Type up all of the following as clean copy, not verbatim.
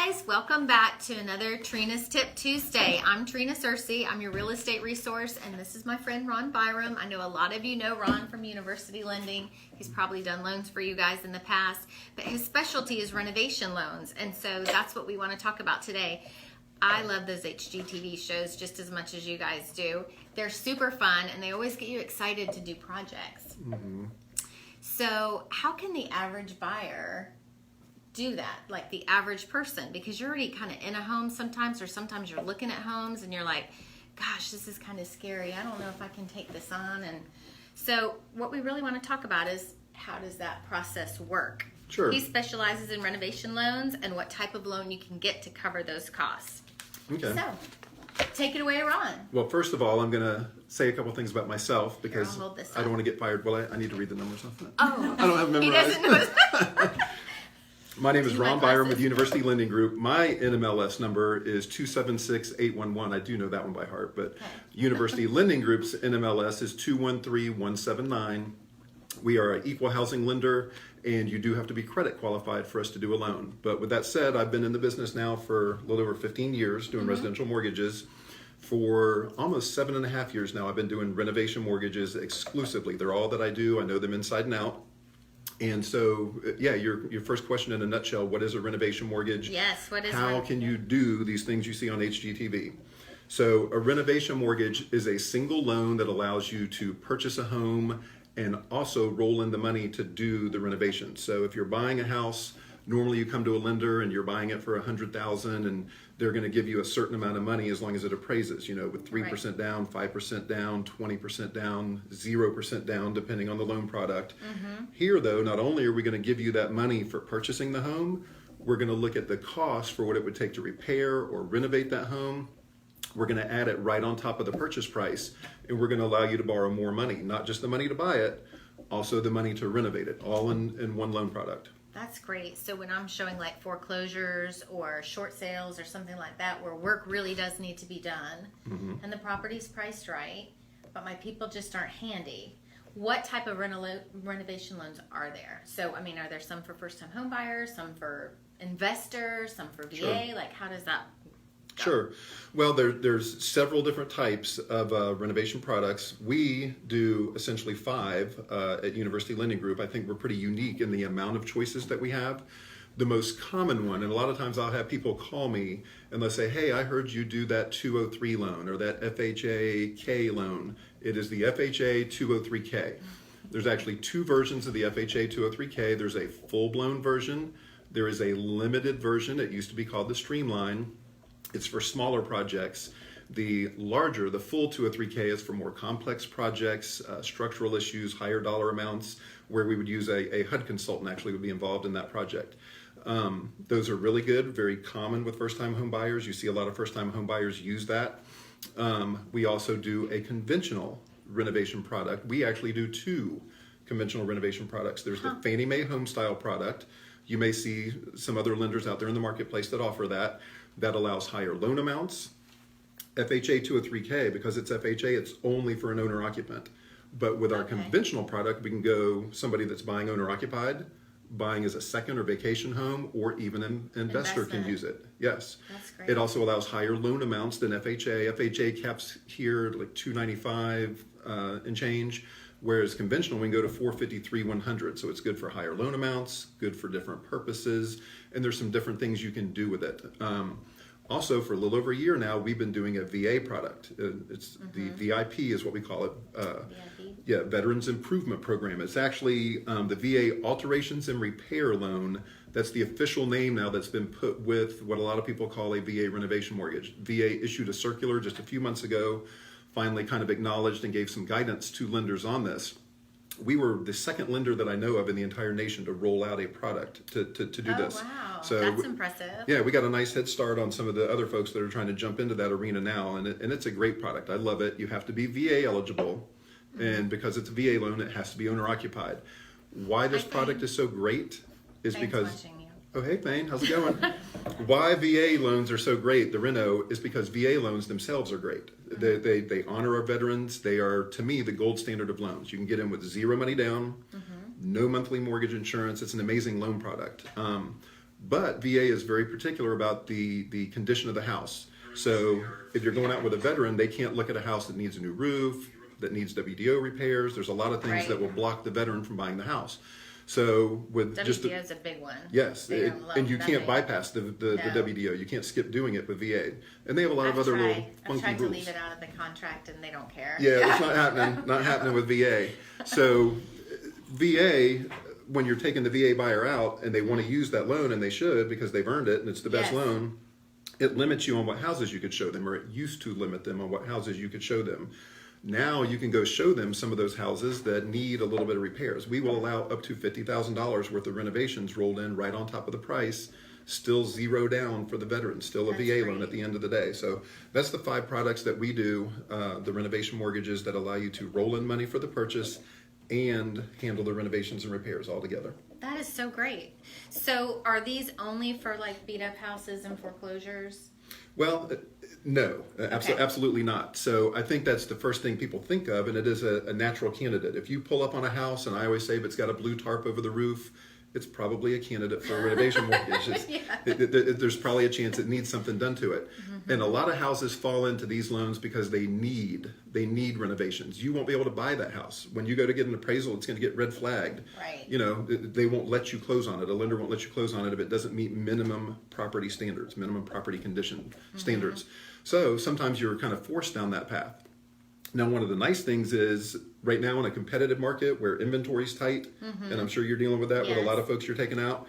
guys, welcome back to another Trina's Tip Tuesday. I'm Trina Searcy. I'm your real estate resource, and this is my friend Ron Byrom. I know a lot of you know Ron from University Lending. He's probably done loans for you guys in the past, but his specialty is renovation loans, and so that's what we want to talk about today. I love those HGTV shows just as much as you guys do. They're super fun, and they always get you excited to do projects. Mm-hmm. So how can the average buyer do that, like the average person? Because you're already kind of in a home sometimes, or sometimes you're looking at homes and you're like, gosh, this is kind of scary. I don't know if I can take this on. And so what we really want to talk about is, how does that process work? Sure. He specializes in renovation loans and what type of loan you can get to cover those costs. Okay. So take it away, Ron. Well, first of all, I'm going to say a couple things about myself because Here, I'll hold this I don't up. want to get fired. Well, I need to read the numbers off that. Oh. I don't have them He memorized. doesn't know. My name is Do my Ron Byrom glasses. with University Lending Group. My NMLS number is 276811. I do know that one by heart, but Okay. University Lending Group's NMLS is 213179. We are an equal housing lender, and you do have to be credit qualified for us to do a loan. But with that said, I've been in the business now for a little over 15 years doing residential mortgages. For almost 7.5 years now, I've been doing renovation mortgages exclusively. They're all that I do. I know them inside and out. And so, yeah, your first question in a nutshell, what is a renovation mortgage? Yes, what is How one? can you do these things you see on HGTV? So a renovation mortgage is a single loan that allows you to purchase a home and also roll in the money to do the renovation. So if you're buying a house, normally you come to a lender and you're buying it for $100,000 and they're going to give you a certain amount of money as long as it appraises, with 3% down, 5% down, 20% down, 0% down, depending on the loan product. Mm-hmm. Here though, not only are we going to give you that money for purchasing the home, we're going to look at the cost for what it would take to repair or renovate that home. We're going to add it right on top of the purchase price, and we're going to allow you to borrow more money, not just the money to buy it, also the money to renovate it, all in one loan product. That's great. So when I'm showing like foreclosures or short sales or something like that, where work really does need to be done, and the property's priced right, but my people just aren't handy, what type of renovation loans are there? So, I mean, are there some for first-time home buyers, some for investors, some for VA? Sure. Like, how does that go? Sure. Well, there's several different types of renovation products. We do essentially 5 at University Lending Group. I think we're pretty unique in the amount of choices that we have. The most common one, and a lot of times I'll have people call me and they'll say, hey, I heard you do that 203 loan or that FHA-K loan. It is the FHA 203K. There's actually 2 versions of the FHA 203K. There's a full-blown version. There is a limited version. It used to be called the Streamline. It's for smaller projects. The larger, the full 203K is for more complex projects, structural issues, higher dollar amounts, where we would use a HUD consultant actually would be involved in that project. Those are really good, very common with first-time home buyers. You see a lot of first-time home buyers use that. We also do a conventional renovation product. We actually do 2 conventional renovation products. There's the Fannie Mae home style product. You may see some other lenders out there in the marketplace that offer that. That allows higher loan amounts. FHA 203K, because it's FHA, it's only for an owner-occupant. But with our conventional product, we can go somebody that's buying owner-occupied, buying as a second or vacation home, or even an investor can use it. Yes. That's great. It also allows higher loan amounts than FHA. FHA caps here like $295 and change, whereas conventional we can go to $453,100. So it's good for higher loan amounts, good for different purposes, and there's some different things you can do with it. Also, for a little over a year now, we've been doing a VA product. It's the VIP is what we call it. VIP? Yeah, Veterans Improvement Program. It's actually the VA Alterations and Repair Loan. That's the official name now that's been put with what a lot of people call a VA renovation mortgage. VA issued a circular just a few months ago, finally kind of acknowledged and gave some guidance to lenders on this. We were the second lender that I know of in the entire nation to roll out a product to do this. Oh, wow. So That's impressive. Yeah, we got a nice head start on some of the other folks that are trying to jump into that arena now, and it's a great product. I love it. You have to be VA eligible, and because it's a VA loan, it has to be owner-occupied. Why this product is so great is Thanks because... watching you. Oh, hey, Thane, how's it going? Why VA loans are so great, the Reno, is because VA loans themselves are great. They honor our veterans. They are, to me, the gold standard of loans. You can get in with 0 money down, no monthly mortgage insurance. It's an amazing loan product. But VA is very particular about the condition of the house. So if you're going out with a veteran, they can't look at a house that needs a new roof, that needs WDO repairs. There's a lot of things Right. that will block the veteran from buying the house. So with just WDO is a big one. yes, They don't love and you that can't big. bypass the WDO. You can't skip doing it with VA. And they have a lot of other little I've funky tried to rules. leave it out of the contract, and they don't care. Yeah, it's not happening. Not happening with VA. So VA, when you're taking the VA buyer out and they want to use that loan, and they should because they've earned it and it's the best Yes. loan, it limits you on what houses you could show them, or it used to limit them on what houses you could show them. Now you can go show them some of those houses that need a little bit of repairs. We will allow up to $50,000 worth of renovations rolled in right on top of the price, still zero down for the veterans, still a That's VA great. loan at the end of the day. So that's the 5 products that we do, the renovation mortgages that allow you to roll in money for the purchase and handle the renovations and repairs all together. That is so great. So are these only for like beat up houses and foreclosures? Well, no, Okay. absolutely not. So I think that's the first thing people think of, and it is a natural candidate. If you pull up on a house, and I always say if it's got a blue tarp over the roof, it's probably a candidate for a renovation mortgage. There's probably a chance it needs something done to it. Mm-hmm. And a lot of houses fall into these loans because they need renovations. You won't be able to buy that house. When you go to get an appraisal, it's going to get red flagged. Right. You know, they won't let you close on it. A lender won't let you close on it if it doesn't meet minimum property standards, minimum property condition standards. So sometimes you're kind of forced down that path. Now, one of the nice things is right now in a competitive market where inventory's tight, and I'm sure you're dealing with that with a Yes. lot of folks you're taking out.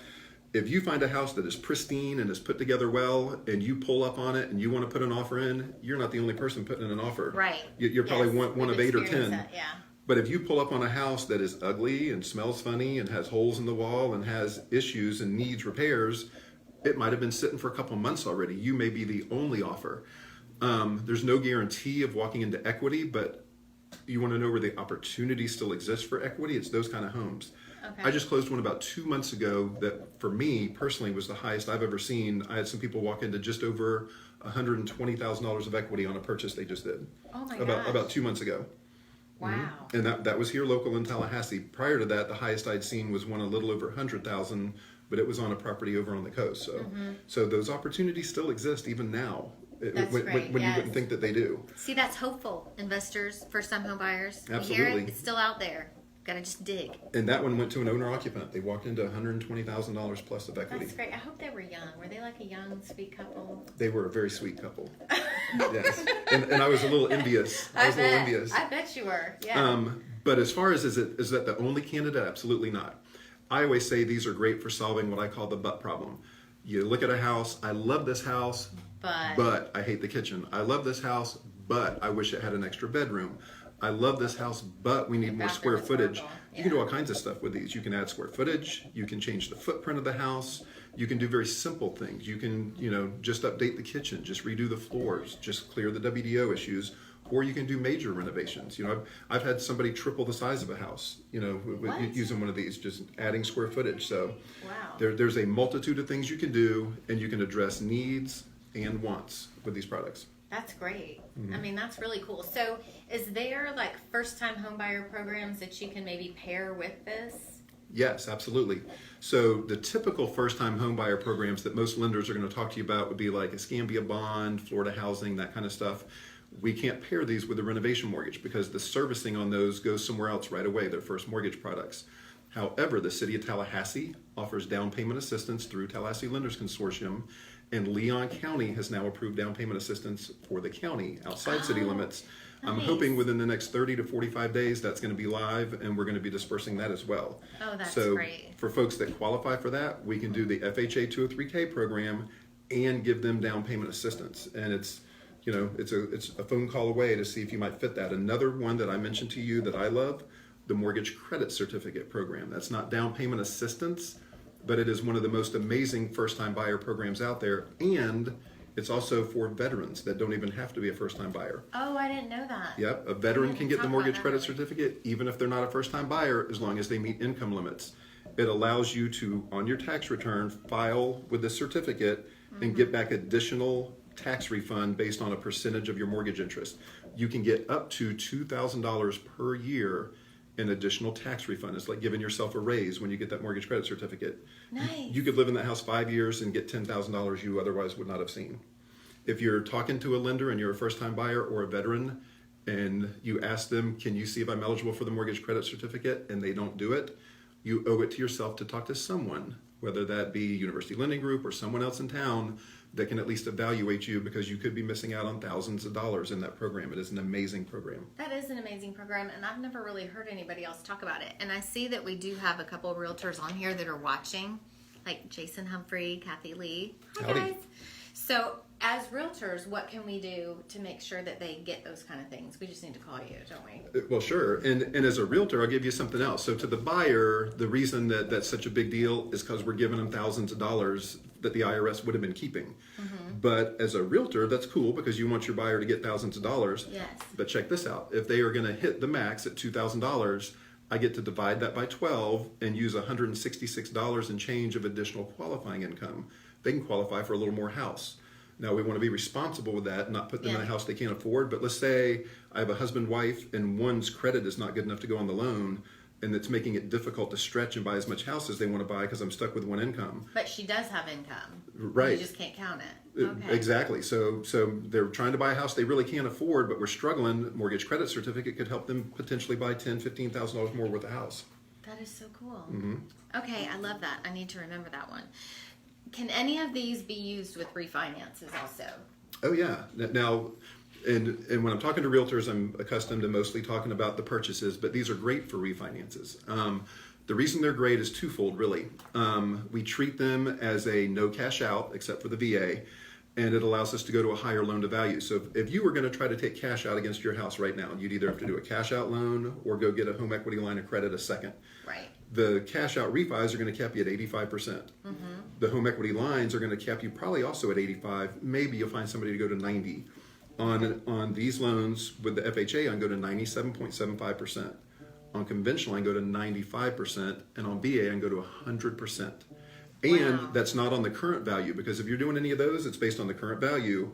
If you find a house that is pristine and is put together well, and you pull up on it and you want to put an offer in, you're not the only person putting in an offer. Right. You're probably Yes. one of We've 8 or experienced 10. that, yeah. But if you pull up on a house that is ugly and smells funny and has holes in the wall and has issues and needs repairs, it might have been sitting for a couple months already. You may be the only offer. There's no guarantee of walking into equity, but you want to know where the opportunity still exists for equity. It's those kind of homes. Okay. I just closed one about 2 months ago that for me personally was the highest I've ever seen. I had some people walk into just over $120,000 of equity on a purchase they just did. Oh my about gosh. about 2 months ago. Wow. And that was here local in Tallahassee. Prior to that, the highest I'd seen was one a little over 100,000, but it was on a property over on the coast. So, so those opportunities still exist even now. That's when great, when you yes. wouldn't think that they do. See, that's hopeful. Investors, first-time home buyers. You hear Absolutely. it? It's still out there. Got to just dig. And that one went to an owner occupant. They walked into $120,000 plus of equity. That's great. I hope they were young. Were they like a young, sweet couple? They were a very sweet couple. Yes, and I was a little envious. I was a little envious. I bet you were. Yeah. But as far as is that the only candidate? Absolutely not. I always say these are great for solving what I call the but problem. You look at a house. I love this house, but I hate the kitchen. I love this house, but I wish it had an extra bedroom. I love this house, but we need more square bathroom is footage. horrible. You can do all kinds of stuff with these. You can add square footage. You can change the footprint of the house. You can do very simple things. You can, just update the kitchen, just redo the floors, just clear the WDO issues, or you can do major renovations. I've had somebody triple the size of a house, What? using one of these, just adding square footage. So Wow. there's a multitude of things you can do, and you can address needs and wants with these products. That's great. Mm-hmm. I mean, that's really cool. So, is there like first-time homebuyer programs that you can maybe pair with this? Yes, absolutely. So the typical first-time homebuyer programs that most lenders are going to talk to you about would be like Escambia Bond, Florida Housing, that kind of stuff. We can't pair these with a renovation mortgage because the servicing on those goes somewhere else right away. They're first mortgage products. However, the city of Tallahassee offers down payment assistance through Tallahassee Lenders Consortium, and Leon County has now approved down payment assistance for the county outside city limits. I'm nice. hoping within the next 30 to 45 days that's going to be live, and we're going to be dispersing that as well. Oh, that's so great. For folks that qualify for that, we can do the FHA 203K program and give them down payment assistance. And it's a phone call away to see if you might fit that. Another one that I mentioned to you that I love, the Mortgage Credit Certificate program. That's not down payment assistance, but it is one of the most amazing first-time buyer programs out there, and it's also for veterans that don't even have to be a first-time buyer. Oh, I didn't know that. Yep, a veteran can get talk the about mortgage that credit really. certificate even if they're not a first-time buyer, as long as they meet income limits. It allows you to, on your tax return, file with the certificate and get back additional tax refund based on a percentage of your mortgage interest. You can get up to $2,000 per year an additional tax refund. It's like giving yourself a raise when you get that mortgage credit certificate. Nice. You could live in that house 5 years and get $10,000 you otherwise would not have seen. If you're talking to a lender and you're a first-time buyer or a veteran and you ask them, can you see if I'm eligible for the mortgage credit certificate, and they don't do it, you owe it to yourself to talk to someone, whether that be University Lending Group or someone else in town that can at least evaluate you, because you could be missing out on thousands of dollars in that program. It is an amazing program. That is an amazing program, and I've never really heard anybody else talk about it. And I see that we do have a couple of realtors on here that are watching, like Jason Humphrey, Kathy Lee. Hi, Howdy. guys. So as realtors, what can we do to make sure that they get those kind of things? We just need to call you, don't we? Well, sure. And as a realtor, I'll give you something else. So to the buyer, the reason that that's such a big deal is because we're giving them thousands of dollars that the IRS would have been keeping. But as a realtor, that's cool because you want your buyer to get thousands of dollars. Yes. But check this out. If they are going to hit the max at $2,000, I get to divide that by 12 and use $166 and change of additional qualifying income. They can qualify for a little more house. Now, we want to be responsible with that, not put them in a house they can't afford. But let's say I have a husband, wife, and one's credit is not good enough to go on the loan, and it's making it difficult to stretch and buy as much house as they want to buy because I'm stuck with one income. But she does have income. Right. You just can't count it. Okay. Exactly. So they're trying to buy a house they really can't afford, but we're struggling. Mortgage credit certificate could help them potentially buy $10,000, $15,000 more worth of house. That is so cool. Okay, I love that. I need to remember that one. Can any of these be used with refinances also? Oh yeah. Now, and when I'm talking to realtors, I'm accustomed to mostly talking about the purchases, but these are great for refinances. The reason they're great is twofold, really. We treat them as a no cash out, except for the VA, and it allows us to go to a higher loan to value. So if you were going to try to take cash out against your house right now, you'd either have to do a cash out loan or go get a home equity line of credit a second. Right. The cash out refis are going to cap you at 85%. The home equity lines are going to cap you probably also at 85. Maybe you'll find somebody to go to 90. On these loans with the FHA, I can go to 97.75%. On conventional, I can go to 95%. And on VA, I can go to 100%. And Wow. that's not on the current value, because if you're doing any of those, it's based on the current value.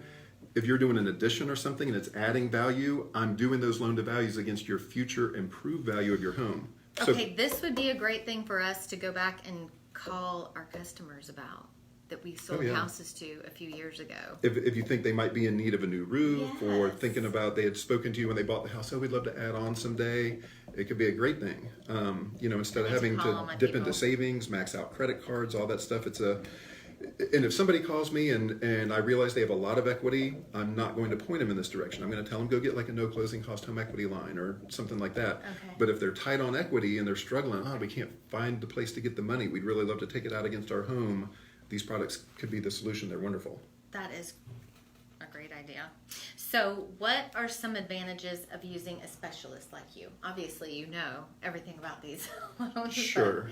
If you're doing an addition or something and it's adding value, I'm doing those loan to values against your future improved value of your home. So, Okay, this would be a great thing for us to go back and call our customers about that we sold yeah. houses to a few years ago. if you think they might be in need of a new roof, or Yes. thinking about they had spoken to you when they bought the house, oh, we'd love to add on someday, it could be a great thing. Instead of I need to having call to on my dip people. into savings, max out credit cards, all that stuff, and if somebody calls me and I realize they have a lot of equity, I'm not going to point them in this direction. I'm going to tell them go get like a no closing cost home equity line or something like that. Okay. But if they're tight on equity and they're struggling, we can't find the place to get the money, we'd really love to take it out against our home, these products could be the solution. They're wonderful. That is a great idea. So, what are some advantages of using a specialist like you? Obviously, you know everything about these. Sure.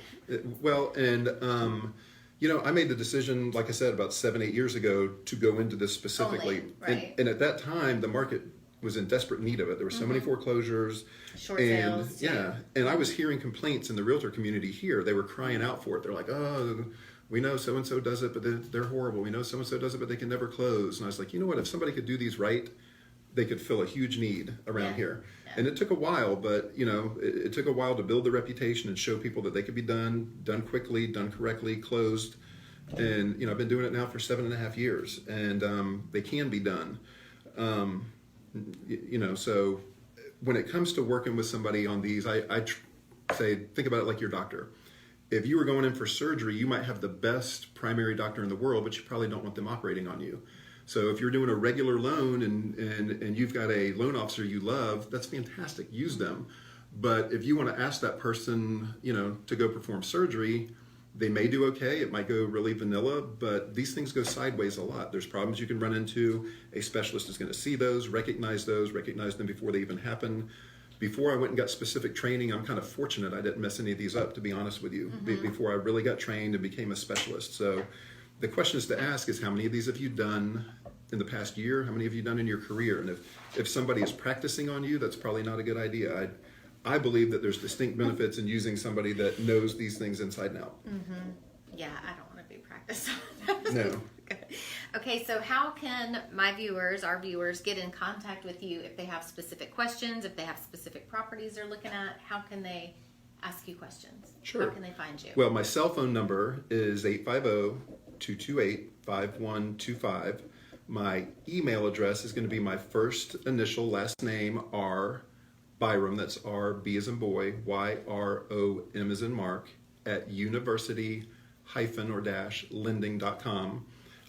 I made the decision, like I said, about 7-8 years ago to go into this specifically. Only, right. And at that time, the market was in desperate need of it. There were so many foreclosures. Short and sales, too. yeah, and I was hearing complaints in the realtor community here. They were crying out for it. They're like, oh, we know so-and-so does it, but they're horrible. We know so-and-so does it, but they can never close. And I was like, you know what? If somebody could do these right, they could fill a huge need around here. Yeah. And it took a while, but it took a while to build the reputation and show people that they could be done quickly, done correctly, closed. And I've been doing it now for 7.5 years, and they can be done. So when it comes to working with somebody on these, I say think about it like your doctor. If you were going in for surgery, you might have the best primary doctor in the world, but you probably don't want them operating on you. So if you're doing a regular loan and you've got a loan officer you love, that's fantastic. Use them. But if you want to ask that person, to go perform surgery, they may do okay. It might go really vanilla, but these things go sideways a lot. There's problems you can run into. A specialist is going to see those, recognize them before they even happen. Before I went and got specific training, I'm kind of fortunate I didn't mess any of these up, to be honest with you, before I really got trained and became a specialist. So the question is to ask is, how many of these have you done in the past year? How many have you done in your career? And if somebody is practicing on you, that's probably not a good idea. I believe that there's distinct benefits in using somebody that knows these things inside and out. Yeah, I don't want to be practiced. No. Okay, so how can my viewers, our viewers, get in contact with you if they have specific questions, if they have specific properties they're looking at? How can they ask you questions? Sure. How can they find you? Well, my cell phone number is 850-228-5125. My email address is going to be my first initial last name, R. Byrom, that's R, B as in boy, Y-R-O-M as in Mark, at university-lending.com.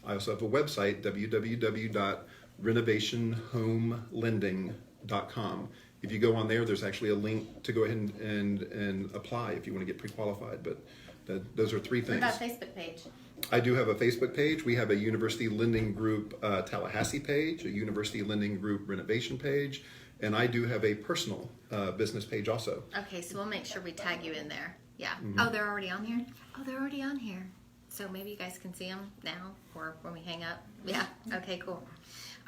I also have a website, www.renovationhomelending.com. If you go on there, there's actually a link to go ahead and apply if you want to get pre-qualified. But those are three things. What about Facebook page? I do have a Facebook page. We have a University Lending Group Tallahassee page, a University Lending Group Renovation page, and I do have a personal business page also. Okay, so we'll make sure we tag you in there. Yeah. Mm-hmm. Oh, they're already on here? Oh, they're already on here. So maybe you guys can see them now or when we hang up. Yeah. Okay, cool.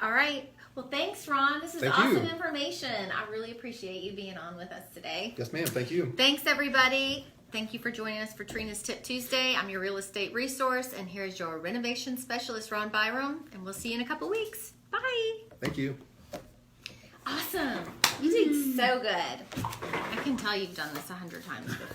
All right. Well, thanks, Ron. This is awesome information. I really appreciate you being on with us today. Yes, ma'am. Thank you. Thanks, everybody. Thank you for joining us for Trina's Tip Tuesday. I'm your real estate resource, and here's your renovation specialist, Ron Byrom, and we'll see you in a couple weeks. Bye. Thank you. Awesome. You did so good. I can tell you've done this 100 times before.